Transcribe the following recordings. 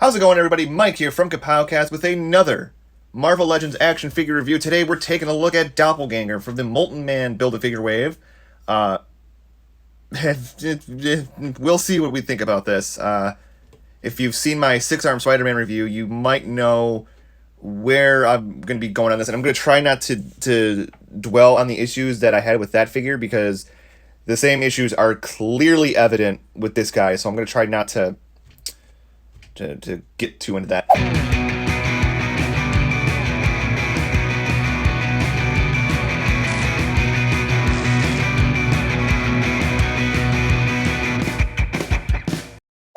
How's it going, everybody? Mike here from Kapowcast with another Marvel Legends action figure review. Today we're taking a look at Doppelganger from the Moleton Man Build-A-Figure wave. Uh, we'll see what we think about this. If you've seen my 6-arm Spider-Man review, you might know where I'm going to be going on this. And I'm going to try not to dwell on the issues that I had with that figure, because the same issues are clearly evident with this guy. So I'm going to try not to get too into that.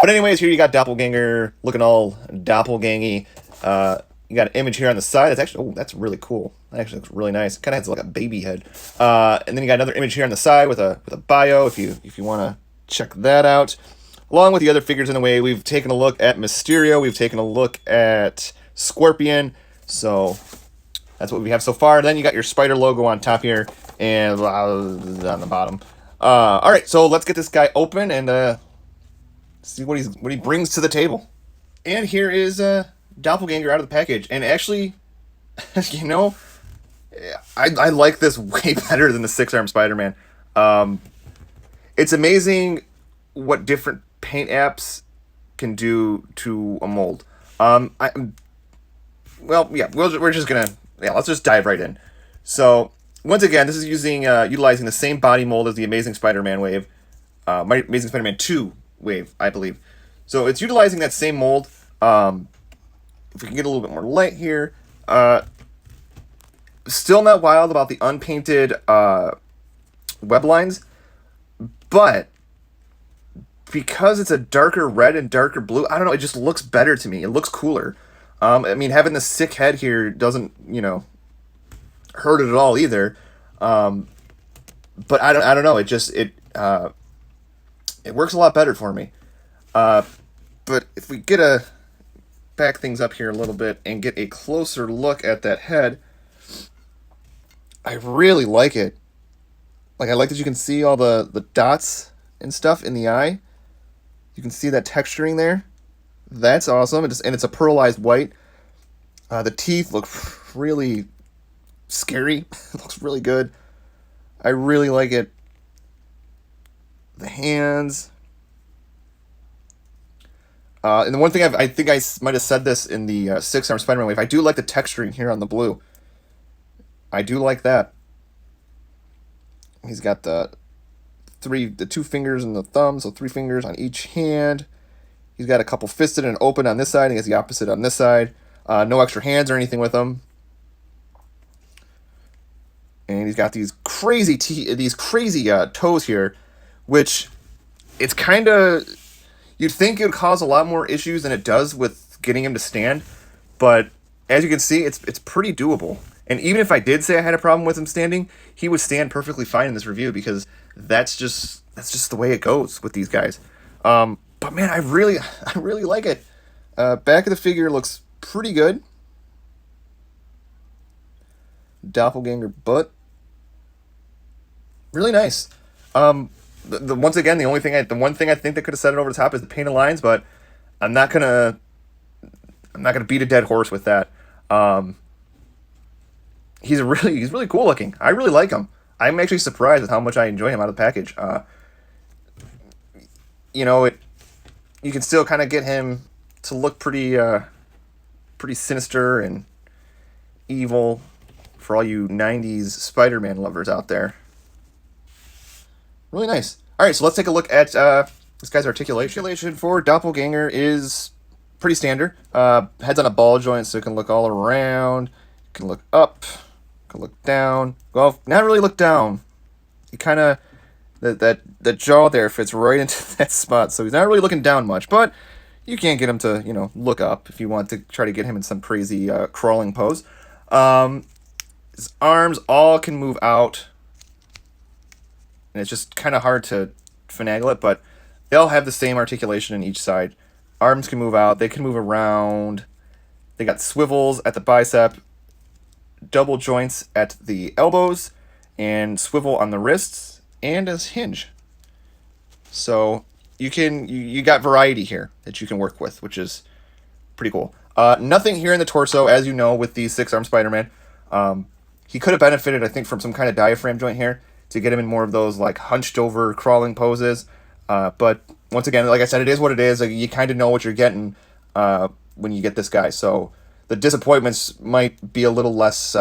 But anyways, here you got Doppelganger looking all doppelgangy. You got an image here on the side. That's actually, that's really cool. That actually looks really nice. Kind of has like a baby head. And then you got another image here on the side with a bio if you want to check that out. Along with the other figures in the way, we've taken a look at Mysterio, we've taken a look at Scorpion, so that's what we have so far. Then you got your spider logo on top here, and on the bottom. Alright, so let's get this guy open and see what he brings to the table. And here is Doppelganger out of the package, and actually, you know, I like this way better than the 6-arm Spider-Man. It's amazing what different paint apps can do to a mold. We're just gonna, let's just dive right in. So once again, this is utilizing the same body mold as the Amazing Spider-Man wave, Amazing Spider-Man 2 wave, I believe. So it's utilizing that same mold. If we can get a little bit more light here, still not wild about the unpainted web lines, but because it's a darker red and darker blue, I don't know, it just looks better to me. It looks cooler. I mean, having the sick head here doesn't, hurt it at all either. But I don't know. It works a lot better for me. But if we get back things up here a little bit and get a closer look at that head, I really like it. Like, I like that you can see all the dots and stuff in the eye. You can see that texturing there. That's awesome. And it's a pearlized white. The teeth look really scary. It looks really good. I really like it. The hands. And the one thing I think I might have said this in the 6-arm Spider-Man wave, I do like the texturing here on the blue. I do like that. He's got the 2 fingers and the thumb, so 3 fingers on each hand. He's got a couple fisted and open on this side. He has the opposite on this side. No extra hands or anything with him. And he's got these crazy toes here, which it's kind of, you'd think it would cause a lot more issues than it does with getting him to stand. But as you can see, it's pretty doable. And even if I did say I had a problem with him standing, he would stand perfectly fine in this review, because that's just the way it goes with these guys. But man, I really like it. Back of the figure looks pretty good. Doppelganger butt, really nice. Once again, the one thing I think that could have set it over the top is the painted lines, but I'm not gonna beat a dead horse with that. He's really cool looking. I really like him. I'm actually surprised at how much I enjoy him out of the package. You can still kind of get him to look pretty sinister and evil for all you 90s Spider-Man lovers out there. Really nice. All right, so let's take a look at this guy's articulation. Articulation for Doppelganger is pretty standard. Head's on a ball joint, so it can look all around. You can look up. You can look down. Well, not really look down. You kind of, that jaw there fits right into that spot, so he's not really looking down much, but you can't get him to, look up if you want to try to get him in some crazy crawling pose. His arms all can move out, and it's just kind of hard to finagle it, but they all have the same articulation in each side. Arms can move out, they can move around. They got swivels at the bicep, double joints at the elbows, and swivel on the wrists, and as hinge. So you got variety here that you can work with, which is Pretty cool. Nothing here in the torso, as you know, with the 6-arm Spider-Man. He could have benefited, I think, from some kind of diaphragm joint here to get him in more of those like hunched over crawling poses. But once again, like I said, it is what it is. Like, you kind of know what you're getting when you get this guy. So the disappointments might be a little less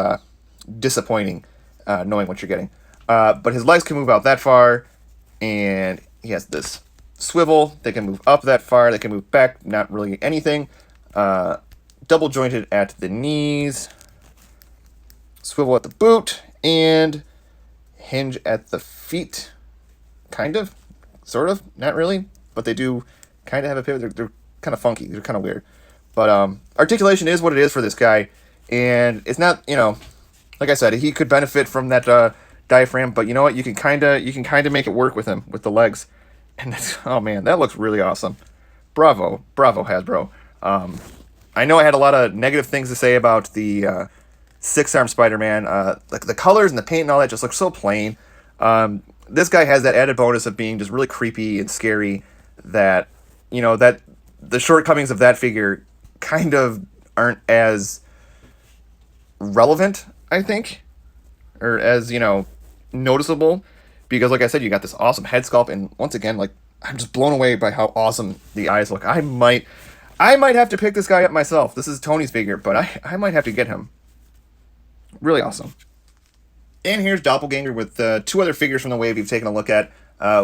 disappointing knowing what you're getting. But his legs can move out that far, and he has this swivel. They can move up that far. They can move back. Not really anything. Double jointed at the knees. Swivel at the boot, and hinge at the feet. Kind of. Sort of. Not really. But they do kind of have a pivot. They're kind of funky. They're kind of weird. But articulation is what it is for this guy. And it's not, like I said, he could benefit from that diaphragm. But you know what? You can kind of make it work with him, with the legs. And that's, oh man, that looks really awesome. Bravo. Bravo, Hasbro. I know I had a lot of negative things to say about the 6-arm Spider-Man. Like the colors and the paint and all that just look so plain. This guy has that added bonus of being just really creepy and scary that, that the shortcomings of that figure kind of aren't as relevant, I think, or as, noticeable, because like I said, you got this awesome head sculpt, and once again, like, I'm just blown away by how awesome the eyes look. I might have to pick this guy up myself. This is Tony's figure, but I might have to get him. Really awesome. And here's Doppelganger with 2 other figures from the wave we've taken a look at.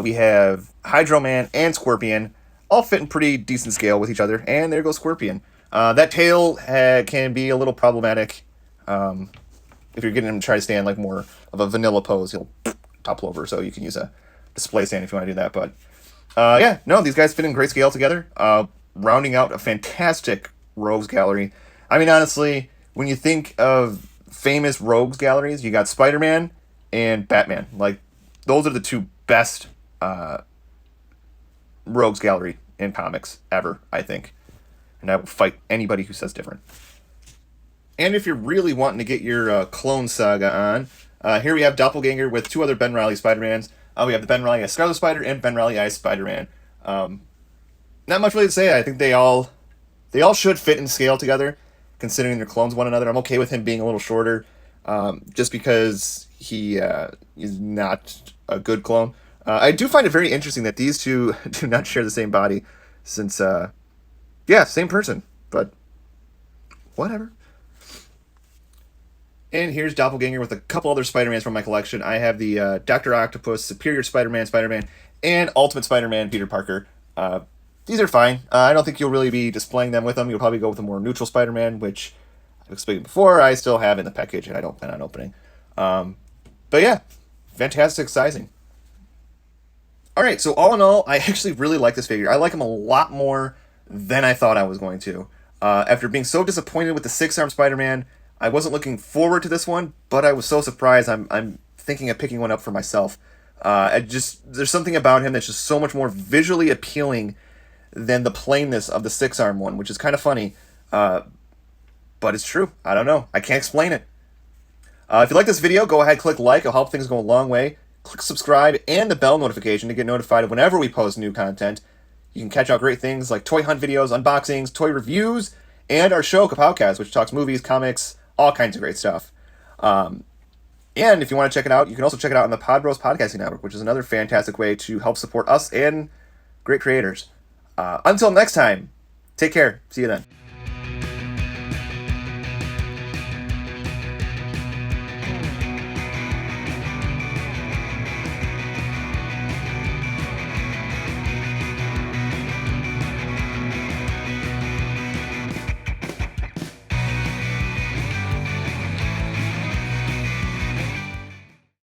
We have Hydro Man and Scorpion, all fit in pretty decent scale with each other. And there goes Scorpion. That tail can be a little problematic. If you're getting him to try to stand like more of a vanilla pose, he'll topple over. So you can use a display stand if you want to do that. But yeah, no, these guys fit in great scale together. Rounding out a fantastic Rogues gallery. I mean, honestly, when you think of famous Rogues galleries, you got Spider-Man and Batman. Like, those are the 2 best Rogues gallery in comics ever, I think. And I will fight anybody who says different. And if you're really wanting to get your clone saga on, here we have Doppelganger with 2 other Ben Reilly Spider-Mans. We have the Ben Reilly as Scarlet Spider and Ben Reilly as Spider-Man. Not much really to say. I think they all should fit in scale together, considering they're clones of one another. I'm okay with him being a little shorter, just because he is not a good clone. I do find it very interesting that these 2 do not share the same body, since, yeah, same person, but whatever. And here's Doppelganger with a couple other Spider-Mans from my collection. I have the Dr. Octopus, Superior Spider-Man, and Ultimate Spider-Man, Peter Parker. These are fine. I don't think you'll really be displaying them with them. You'll probably go with a more neutral Spider-Man, which I've explained before. I still have in the package, and I don't plan on opening. But yeah, fantastic sizing. All right, so all in all, I actually really like this figure. I like him a lot more than I thought I was going to. After being so disappointed with the 6-arm Spider-Man, I wasn't looking forward to this one, but I was so surprised. I'm thinking of picking one up for myself. There's something about him that's just so much more visually appealing than the plainness of the 6-arm one, which is kind of funny. But it's true. I don't know. I can't explain it. If you like this video, go ahead, click like. It'll help things go a long way. Click subscribe and the bell notification to get notified of whenever we post new content. You can catch out great things like toy hunt videos, unboxings, toy reviews, and our show, Kapowcast, which talks movies, comics, all kinds of great stuff. And if you want to check it out, you can also check it out on the Pod Bros Podcasting Network, which is another fantastic way to help support us and great creators. Until next time, take care. See you then.